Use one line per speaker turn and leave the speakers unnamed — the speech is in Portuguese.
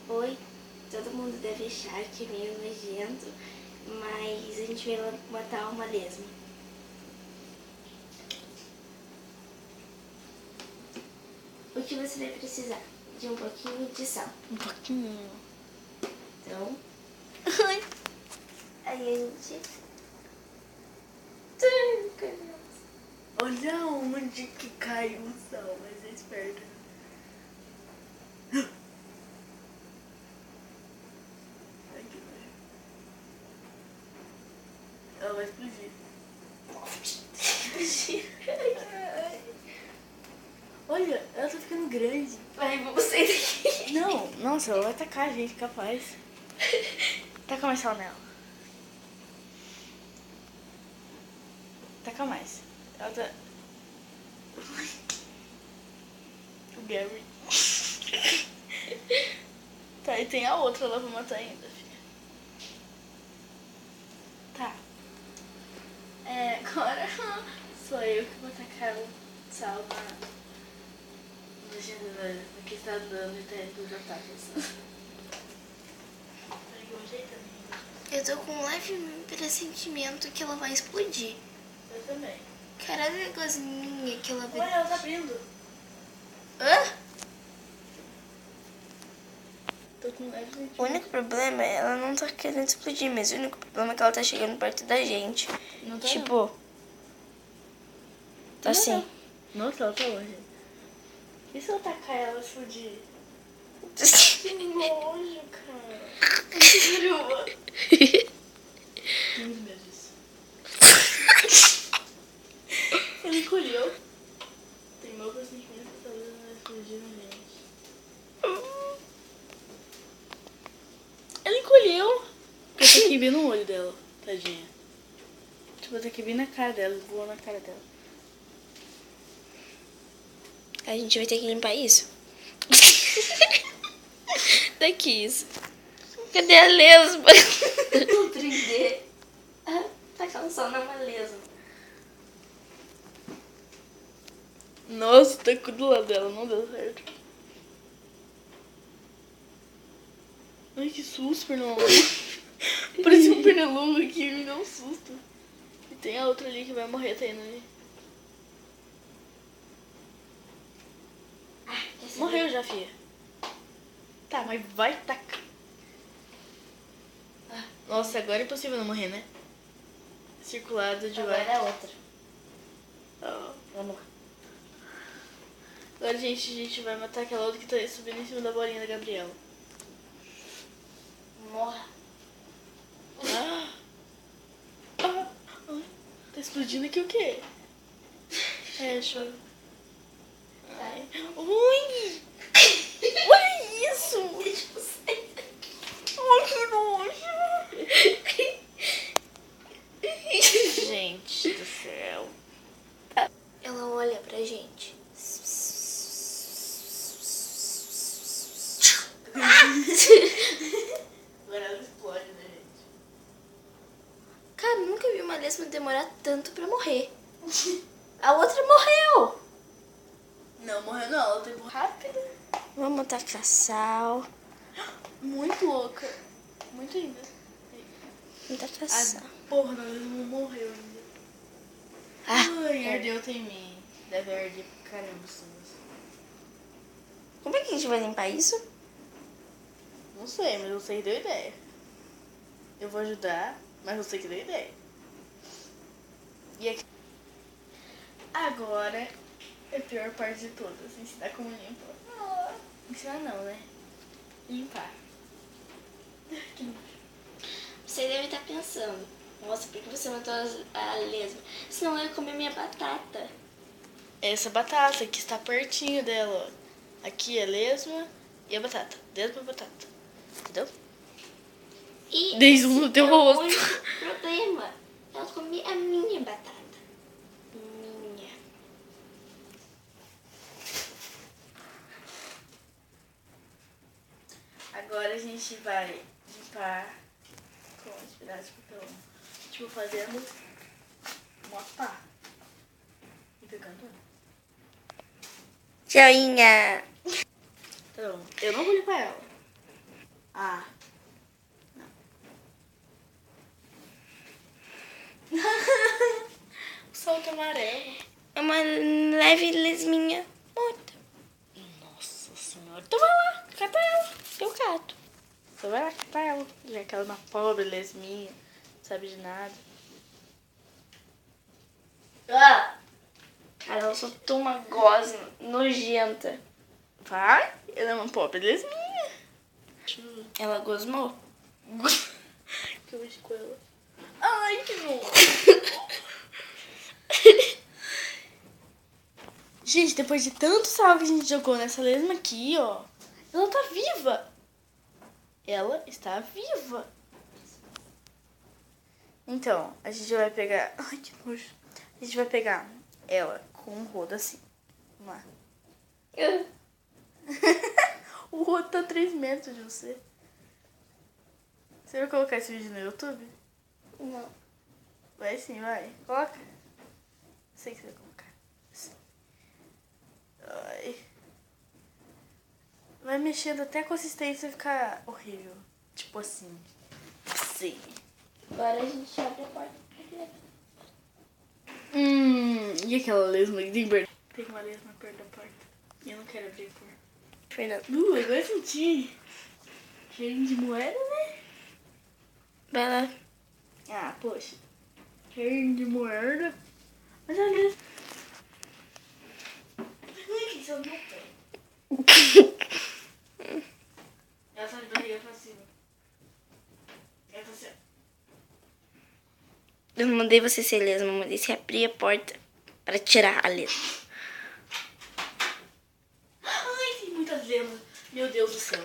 Oi, todo mundo deve achar que é meio nojento, mas a gente veio matar uma lesma. O que você vai precisar? De um pouquinho de sal.
Um pouquinho.
Então,
Ai.
aí a gente...
Olha onde que caiu o sal, mas é esperto. Ai, que nojo. Ela vai explodir. Olha, ela tá ficando grande.
Vai, vamos sair daqui.
Não, nossa, ela vai atacar a gente, capaz. Taca mais sal nela. Taca mais. Ela tá... O Gary. Tá, e tem a outra lá pra matar ainda, filha. Tá. Agora sou eu que vou tacar o sal no que está dando e tá indo dos ataques.
Eu tô com um leve pressentimento que ela vai explodir.
Eu também.
Caralho, gosminha que ela vai...
Olha, ela tá abrindo.
Hã?
Tô com leve sentimento.
O único problema é ela não tá querendo explodir, mas o único problema é que ela tá chegando perto da gente.
Não tá
Tipo... Tá assim.
Não. Nossa, ela tá longe. E se eu tacar ela e explodir? Que nojo, cara. Caramba. Muito medo disso. Ele encolheu. Tem meu pressentimento que talvez ela vai explodir na gente. Ela encolheu. Eu tenho que vir no olho dela, tadinha. Tipo, eu tenho que vir na cara dela, voou na cara dela.
A gente vai ter que limpar isso. Daqui isso. Cadê a lesma? O 3D. Tacar um sol numa lesma.
Nossa, tá do lado dela, não deu certo. Ai, que susto, pernilongo. Parecia um pernilongo aqui, me deu um susto. E tem a outra ali que vai morrer, tá indo ali. Morreu já, filha. Tá, mas vai tacar. Nossa, agora é impossível não morrer, né? Circulado de
Agora
vai.
é outra.
Vamos lá. Agora, gente, a gente vai matar aquela outra que tá subindo em cima da bolinha da Gabriela.
Morra.
Tá explodindo aqui o quê? Show.
Ai.
Ui! Olha isso! Ai, que nojo! Gente do céu.
Ela olha pra gente.
Agora ela explode, né, gente?
Cara, nunca vi uma lesma demorar tanto pra morrer. A outra morreu.
Não, morreu não. Ela tem rápido.
Vamos tacar sal.
Muito louca. Muito linda.
Vamos tacar
A
sal.
porra, ela não morreu ainda. Ai, ardeu em mim. Deve arder pra caramba, sim.
Como é que a gente vai limpar isso?
Não sei, mas você que deu ideia. Eu vou ajudar, mas você que deu ideia. E aqui... Agora é a pior parte de todas. Ensinar como limpar. Ensinar não, né? Limpar. Que nojo.
Você deve estar pensando, nossa, por que você matou a lesma? Senão eu ia comer minha batata.
Essa batata que está pertinho dela, ó. Aqui é a lesma e a batata. Lesma e batata. Entendeu?
E
Desde no teu rosto.
O único problema. Ela comia a minha batata. Minha.
Agora a gente vai limpar com os pedaços de papelão. Tipo, fazendo uma pá. E pegando.
Joinha.
Então, eu não vou limpar ela. Ah. O salto amarelo.
É uma leve lesminha morta.
Nossa senhora. Então vai lá, cata ela. Eu cato. Então vai lá catar ela. Já que ela é uma pobre lesminha. Não sabe de nada.
Ah! Cara, ela soltou uma gosma nojenta.
Vai. Ela é uma pobre lesminha.
Ela gosmou?
Que eu com ela. Ai, que nojo. Gente, depois de tanto sal que a gente jogou nessa lesma aqui, ó. Ela tá viva. Ela está viva. Então, a gente vai pegar... Ai, que nojo. A gente vai pegar ela com um rodo assim. Vamos lá. O rodo tá a 3 metros de você. Você vai colocar esse vídeo no YouTube?
Não.
Vai sim, vai. Coloca. Sei que você vai colocar. Assim. Ai. Vai mexendo até a consistência ficar horrível. Tipo assim. Sim.
Agora a gente abre a porta.
E aquela lesma que tem perto? Tem uma lesma perto da porta. E eu não quero abrir a porta.
Fernando.
Agora eu senti. Cheirinho de moeda, né?
Vai lá.
Ah, poxa. Cheirinho de moeda. Mas a lesma... Ai, isso eu não tenho. Ela tá de barriga pra cima. Ela tá assim, ó.
Eu não mandei você ser lesma, eu mandei você abrir a porta para tirar a lesma.
Ai, tem muitas lesmas. Meu Deus do céu.